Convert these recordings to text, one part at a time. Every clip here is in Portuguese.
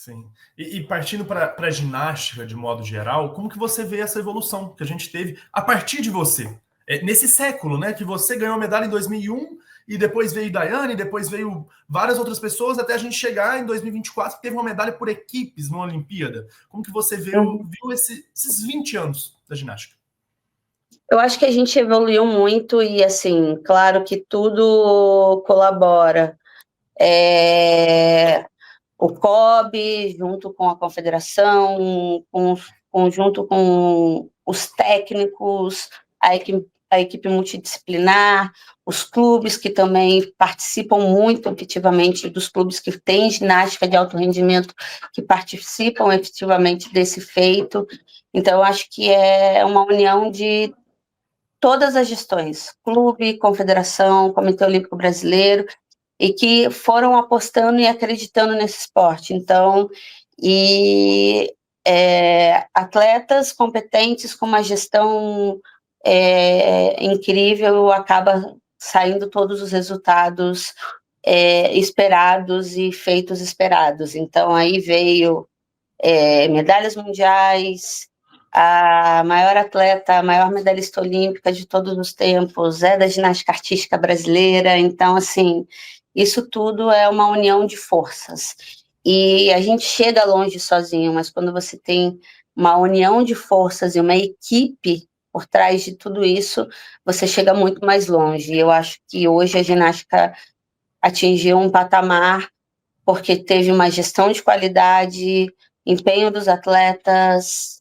Sim. E partindo para a ginástica, de modo geral, como que você vê essa evolução que a gente teve a partir de você? Nesse século, né? Que você ganhou a medalha em 2001 e depois veio Daiane, depois veio várias outras pessoas, até a gente chegar em 2024, que teve uma medalha por equipes numa Olimpíada. Como que você viu esses 20 anos da ginástica? Eu acho que a gente evoluiu muito e, assim, claro que tudo colabora. O COB, junto com a confederação, junto com os técnicos, a equipe multidisciplinar, os clubes que também participam muito efetivamente, dos clubes que têm ginástica de alto rendimento, que participam efetivamente desse feito. Então, eu acho que é uma união de todas as gestões, clube, confederação, Comitê Olímpico Brasileiro, e que foram apostando e acreditando nesse esporte. Então, atletas competentes com uma gestão incrível, acaba saindo todos os resultados esperados e feitos esperados. Então, aí veio medalhas mundiais, a maior atleta, a maior medalhista olímpica de todos os tempos é da ginástica artística brasileira. Então, assim, isso tudo é uma união de forças. E a gente chega longe sozinho, mas quando você tem uma união de forças e uma equipe por trás de tudo isso, você chega muito mais longe. E eu acho que hoje a ginástica atingiu um patamar porque teve uma gestão de qualidade, empenho dos atletas,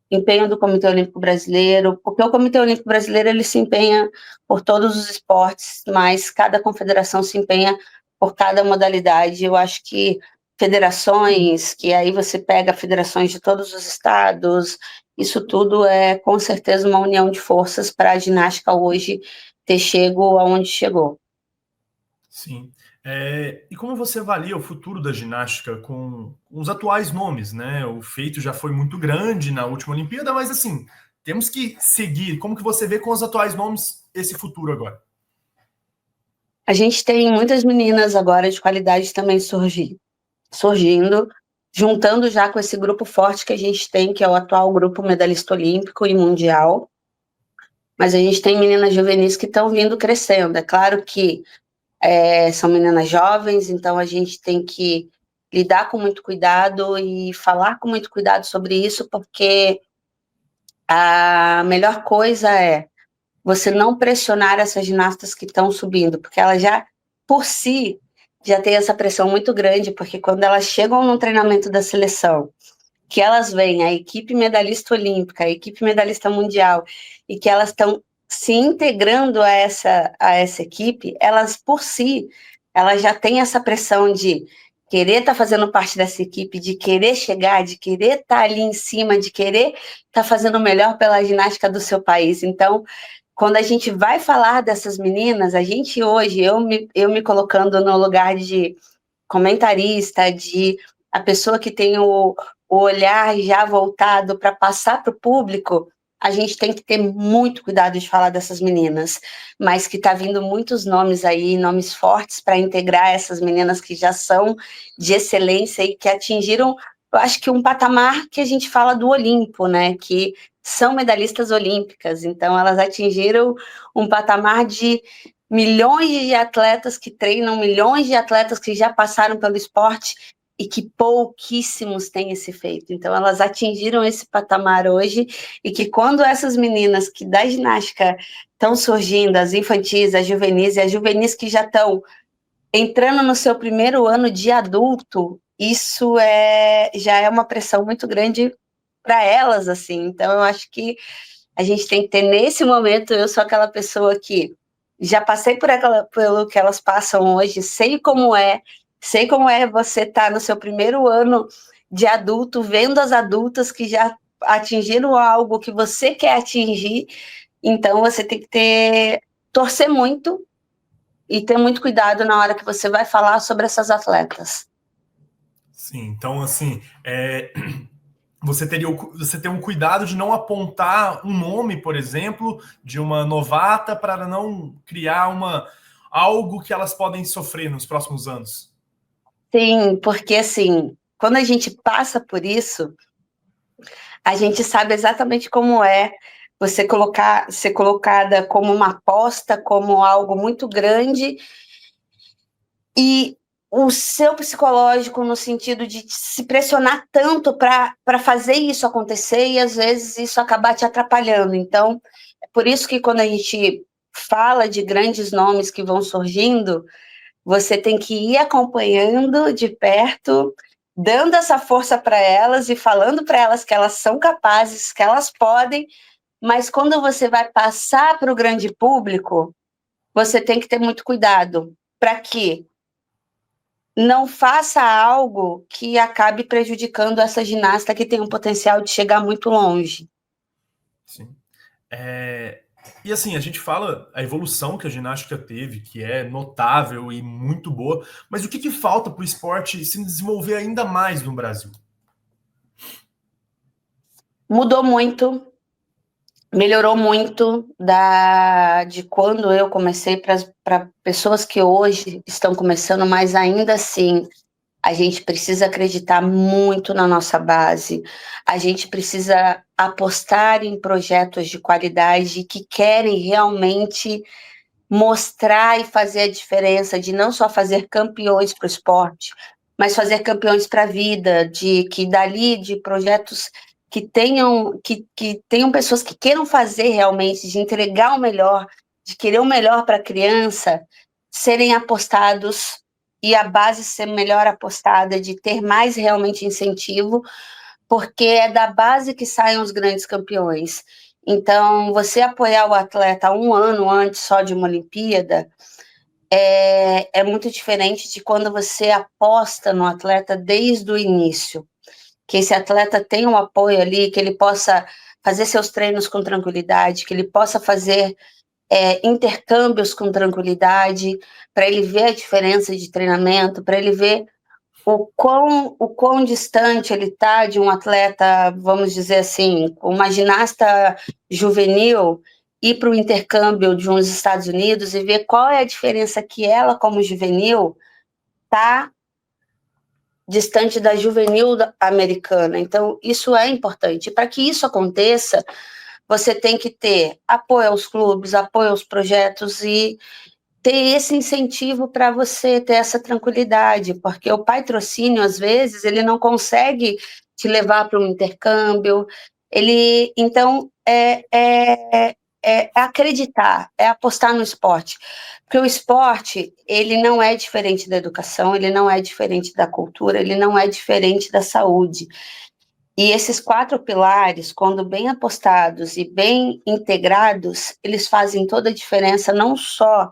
empenho do Comitê Olímpico Brasileiro, porque o Comitê Olímpico Brasileiro ele se empenha por todos os esportes, mas cada confederação se empenha por cada modalidade. Eu acho que federações, que aí você pega federações de todos os estados, isso tudo é com certeza uma união de forças para a ginástica hoje ter chego aonde chegou. Sim. E como você avalia o futuro da ginástica com os atuais nomes, né? O feito já foi muito grande na última Olimpíada, mas assim, temos que seguir. Como que você vê com os atuais nomes esse futuro agora? A gente tem muitas meninas agora de qualidade também surgindo, juntando já com esse grupo forte que a gente tem, que é o atual grupo medalhista olímpico e mundial. Mas a gente tem meninas juvenis que estão vindo crescendo. É claro que são meninas jovens, então a gente tem que lidar com muito cuidado e falar com muito cuidado sobre isso, porque a melhor coisa é você não pressionar essas ginastas que estão subindo, porque elas já, por si, já têm essa pressão muito grande, porque quando elas chegam no treinamento da seleção, que elas veem a equipe medalhista olímpica, a equipe medalhista mundial, e que elas estão se integrando a essa equipe, elas, por si, elas já têm essa pressão de querer estar fazendo parte dessa equipe, de querer chegar, de querer estar ali em cima, de querer estar fazendo o melhor pela ginástica do seu país. Então, quando a gente vai falar dessas meninas, a gente hoje, eu me colocando no lugar de comentarista, de a pessoa que tem o olhar já voltado para passar para o público, a gente tem que ter muito cuidado de falar dessas meninas, mas que está vindo muitos nomes aí, nomes fortes para integrar essas meninas que já são de excelência e que atingiram, eu acho que um patamar que a gente fala do Olimpo, né, que são medalhistas olímpicas, então elas atingiram um patamar de milhões de atletas que treinam, milhões de atletas que já passaram pelo esporte e que pouquíssimos têm esse feito. Então, elas atingiram esse patamar hoje e que quando essas meninas que da ginástica estão surgindo, as infantis, as juvenis e as juvenis que já estão entrando no seu primeiro ano de adulto, isso já é uma pressão muito grande para elas, assim. Então, eu acho que a gente tem que ter, nesse momento, eu sou aquela pessoa que já passei pelo que elas passam hoje, sei como é você estar no seu primeiro ano de adulto, vendo as adultas que já atingiram algo que você quer atingir, então você tem que torcer muito e ter muito cuidado na hora que você vai falar sobre essas atletas. Sim, então assim, você tem um cuidado de não apontar um nome, por exemplo, de uma novata para não criar algo que elas podem sofrer nos próximos anos. Sim, porque assim, quando a gente passa por isso, a gente sabe exatamente como é você ser colocada como uma aposta, como algo muito grande, e o seu psicológico no sentido de se pressionar tanto para fazer isso acontecer, e às vezes isso acabar te atrapalhando. Então, é por isso que quando a gente fala de grandes nomes que vão surgindo, você tem que ir acompanhando de perto, dando essa força para elas e falando para elas que elas são capazes, que elas podem, mas quando você vai passar para o grande público, você tem que ter muito cuidado para que não faça algo que acabe prejudicando essa ginasta que tem um potencial de chegar muito longe. Sim. E assim, a gente fala a evolução que a ginástica teve, que é notável e muito boa, mas o que falta para o esporte se desenvolver ainda mais no Brasil? Mudou muito, melhorou muito de quando eu comecei para pessoas que hoje estão começando, mas ainda assim a gente precisa acreditar muito na nossa base, a gente precisa apostar em projetos de qualidade que querem realmente mostrar e fazer a diferença, de não só fazer campeões para o esporte, mas fazer campeões para a vida, de projetos que tenham pessoas que queiram fazer realmente, de entregar o melhor, de querer o melhor para a criança, serem apostados e a base ser melhor apostada, de ter mais realmente incentivo, porque é da base que saem os grandes campeões. Então, você apoiar o atleta um ano antes só de uma Olimpíada é muito diferente de quando você aposta no atleta desde o início, que esse atleta tenha um apoio ali, que ele possa fazer seus treinos com tranquilidade, que ele possa fazer intercâmbios com tranquilidade, para ele ver a diferença de treinamento, para ele ver o quão distante ele está de um atleta, vamos dizer assim, uma ginasta juvenil, ir para o intercâmbio de uns Estados Unidos e ver qual é a diferença que ela, como juvenil, está distante da juvenil americana. Então, isso é importante. Para que isso aconteça, você tem que ter apoio aos clubes, apoio aos projetos e ter esse incentivo para você ter essa tranquilidade, porque o patrocínio, às vezes, ele não consegue te levar para um intercâmbio, então, é acreditar, é apostar no esporte, porque o esporte, ele não é diferente da educação, ele não é diferente da cultura, ele não é diferente da saúde, e esses 4 pilares, quando bem apostados e bem integrados, eles fazem toda a diferença, não só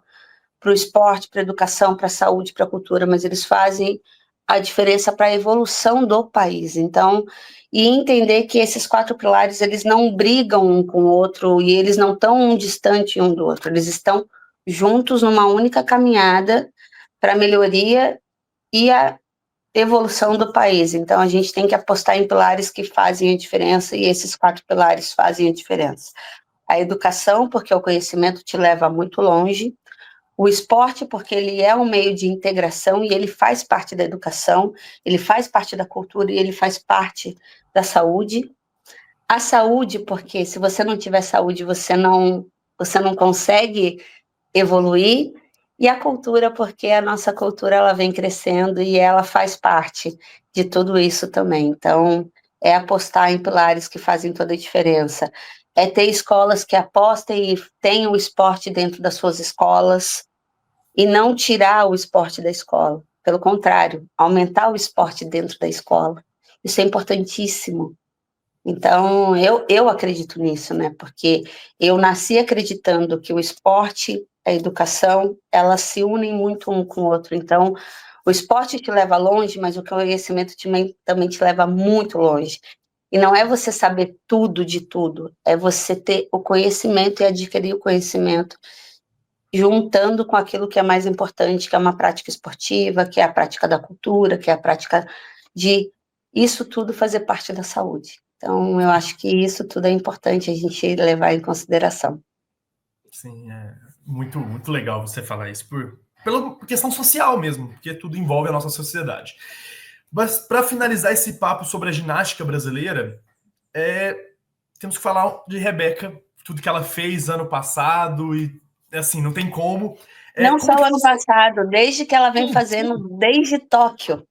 para o esporte, para a educação, para a saúde, para a cultura, mas eles fazem a diferença para a evolução do país. Então, e entender que esses 4 pilares, eles não brigam um com o outro e eles não estão um distante um do outro, eles estão juntos numa única caminhada para a melhoria e a evolução do país. Então, a gente tem que apostar em pilares que fazem a diferença e esses 4 pilares fazem a diferença. A educação, porque o conhecimento te leva muito longe, o esporte, porque ele é um meio de integração e ele faz parte da educação, ele faz parte da cultura e ele faz parte da saúde. A saúde, porque se você não tiver saúde, você não consegue evoluir. E a cultura, porque a nossa cultura ela vem crescendo e ela faz parte de tudo isso também. Então, é apostar em pilares que fazem toda a diferença. É ter escolas que apostem e tenham o esporte dentro das suas escolas, e não tirar o esporte da escola. Pelo contrário, aumentar o esporte dentro da escola. Isso é importantíssimo. Então, eu acredito nisso, né? Porque eu nasci acreditando que o esporte, a educação, elas se unem muito um com o outro. Então, o esporte te leva longe, mas o conhecimento também te leva muito longe. E não é você saber tudo de tudo, é você ter o conhecimento e adquirir o conhecimento juntando com aquilo que é mais importante, que é uma prática esportiva, que é a prática da cultura, que é a prática de isso tudo fazer parte da saúde. Então, eu acho que isso tudo é importante a gente levar em consideração. Sim, é muito, muito legal você falar isso, pela questão social mesmo, porque tudo envolve a nossa sociedade. Mas para finalizar esse papo sobre a ginástica brasileira, temos que falar de Rebeca, tudo que ela fez ano passado e assim, não tem como. Não Como só que o ano você... passado, desde que ela vem Sim, fazendo, desde Tóquio.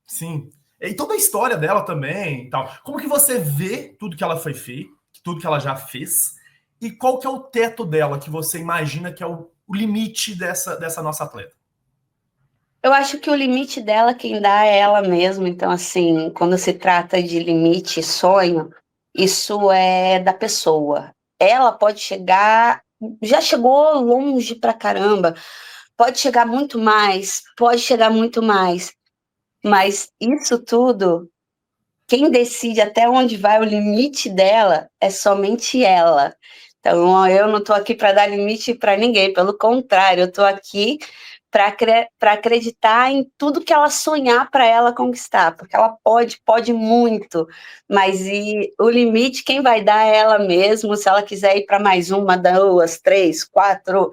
sim. E toda a história dela também e tal. Como que você vê tudo que ela foi feito, tudo que ela já fez, e qual que é o teto dela que você imagina que é o limite dessa nossa atleta? Eu acho que o limite dela, quem dá é ela mesma. Então, assim, quando se trata de limite e sonho, isso é da pessoa. Ela pode chegar, já chegou longe pra caramba, pode chegar muito mais, pode chegar muito mais. Mas isso tudo, quem decide até onde vai o limite dela é somente ela. Então, eu não estou aqui para dar limite para ninguém, pelo contrário, eu estou aqui para acreditar em tudo que ela sonhar para ela conquistar, porque ela pode muito, mas o limite quem vai dar é ela mesma. Se ela quiser ir para mais uma, duas, três, quatro,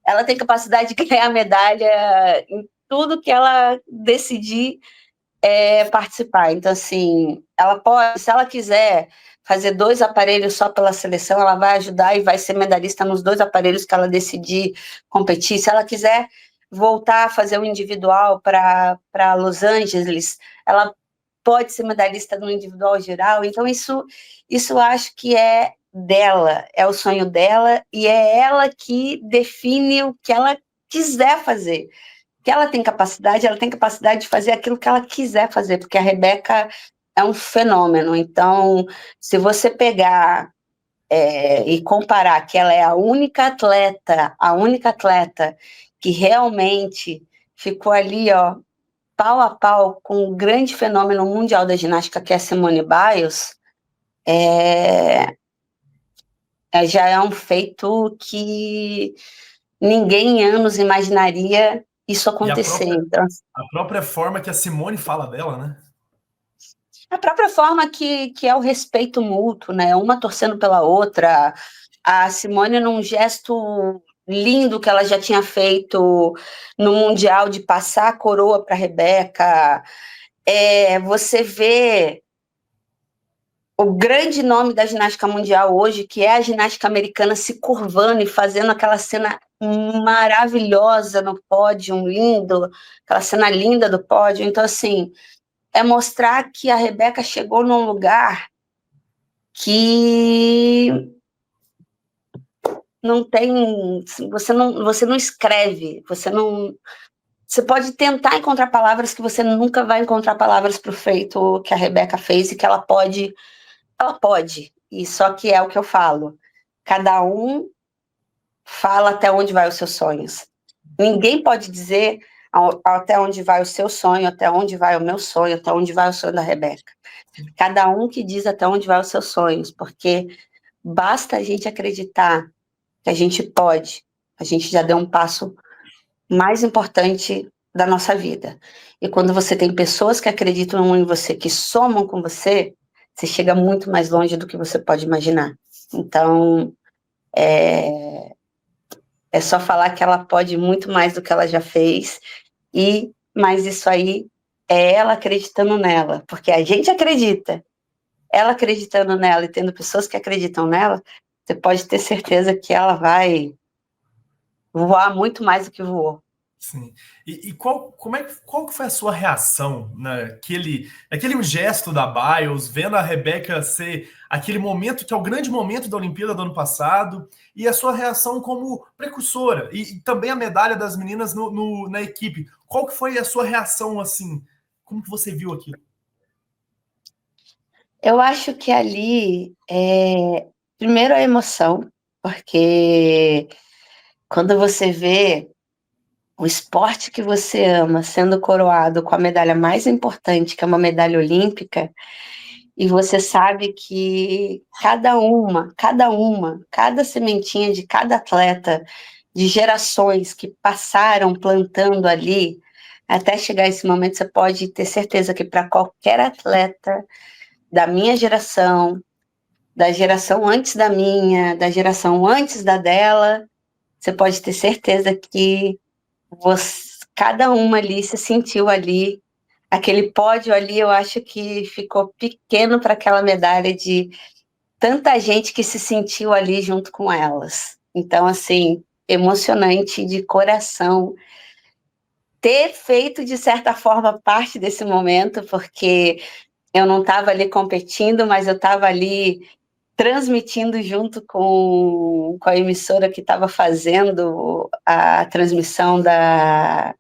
ela tem capacidade de ganhar medalha em tudo que ela decidir participar. Então, assim, ela pode, se ela quiser fazer 2 aparelhos só pela seleção, ela vai ajudar e vai ser medalhista nos 2 aparelhos que ela decidir competir. Se ela quiser voltar a fazer o individual para Los Angeles, ela pode ser medalhista no individual geral. Então, isso acho que é dela, é o sonho dela, e é ela que define o que ela quiser fazer. Que ela tem capacidade de fazer aquilo que ela quiser fazer, porque a Rebeca é um fenômeno. Então, se você pegar e comparar que ela é a única atleta que realmente ficou ali, ó, pau a pau com o grande fenômeno mundial da ginástica, que é a Simone Biles, já é um feito que ninguém em anos imaginaria isso E acontecer. Então, a própria forma que a Simone fala dela, né? a própria forma que é o respeito mútuo, né? Uma torcendo pela outra. A Simone, num gesto lindo que ela já tinha feito no Mundial, de passar a coroa para a Rebeca. Você vê o grande nome da ginástica mundial hoje, que é a ginástica americana, se curvando e fazendo aquela cena maravilhosa no pódio, lindo, aquela cena linda do pódio. Então, assim, é mostrar que a Rebeca chegou num lugar que não tem, você não escreve, você pode tentar encontrar palavras que você nunca vai encontrar palavras para o feito que a Rebeca fez e que ela pode, e só que é o que eu falo, cada um fala até onde vai os seus sonhos. Ninguém pode dizer até onde vai o seu sonho, até onde vai o meu sonho, até onde vai o sonho da Rebeca. Cada um que diz até onde vai os seus sonhos, porque basta a gente acreditar que a gente pode, a gente já deu um passo mais importante da nossa vida. E quando você tem pessoas que acreditam em você, que somam com você, você chega muito mais longe do que você pode imaginar. Então, é só falar que ela pode muito mais do que ela já fez, mas isso aí é ela acreditando nela, porque a gente acredita. Ela acreditando nela e tendo pessoas que acreditam nela, você pode ter certeza que ela vai voar muito mais do que voou. Sim. E qual que foi a sua reação naquele gesto da Biles, vendo a Rebeca ser aquele momento que é o grande momento da Olimpíada do ano passado, e a sua reação como precursora, e também a medalha das meninas na equipe. Qual que foi a sua reação, assim? Como que você viu aquilo? Eu acho que ali, primeiro a emoção, porque quando você vê o esporte que você ama sendo coroado com a medalha mais importante, que é uma medalha olímpica, e você sabe que cada sementinha de cada atleta, de gerações que passaram plantando ali, até chegar esse momento, você pode ter certeza que para qualquer atleta da minha geração, da geração antes da minha, da geração antes da dela, você pode ter certeza que cada uma ali se sentiu ali aquele pódio ali, eu acho que ficou pequeno para aquela medalha de tanta gente que se sentiu ali junto com elas. Então, assim, emocionante de coração ter feito, de certa forma, parte desse momento, porque eu não estava ali competindo, mas eu estava ali transmitindo junto com a emissora que estava fazendo a transmissão da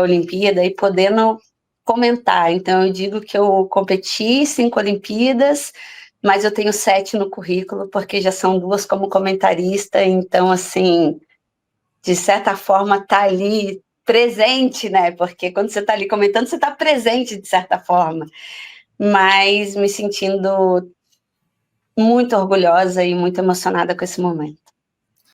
Olimpíada e podendo comentar. Então, eu digo que eu competi 5 Olimpíadas, mas eu tenho 7 no currículo, porque já são 2 como comentarista, então, assim, de certa forma, tá ali presente, né? Porque quando você está ali comentando, você está presente, de certa forma. Mas me sentindo muito orgulhosa e muito emocionada com esse momento.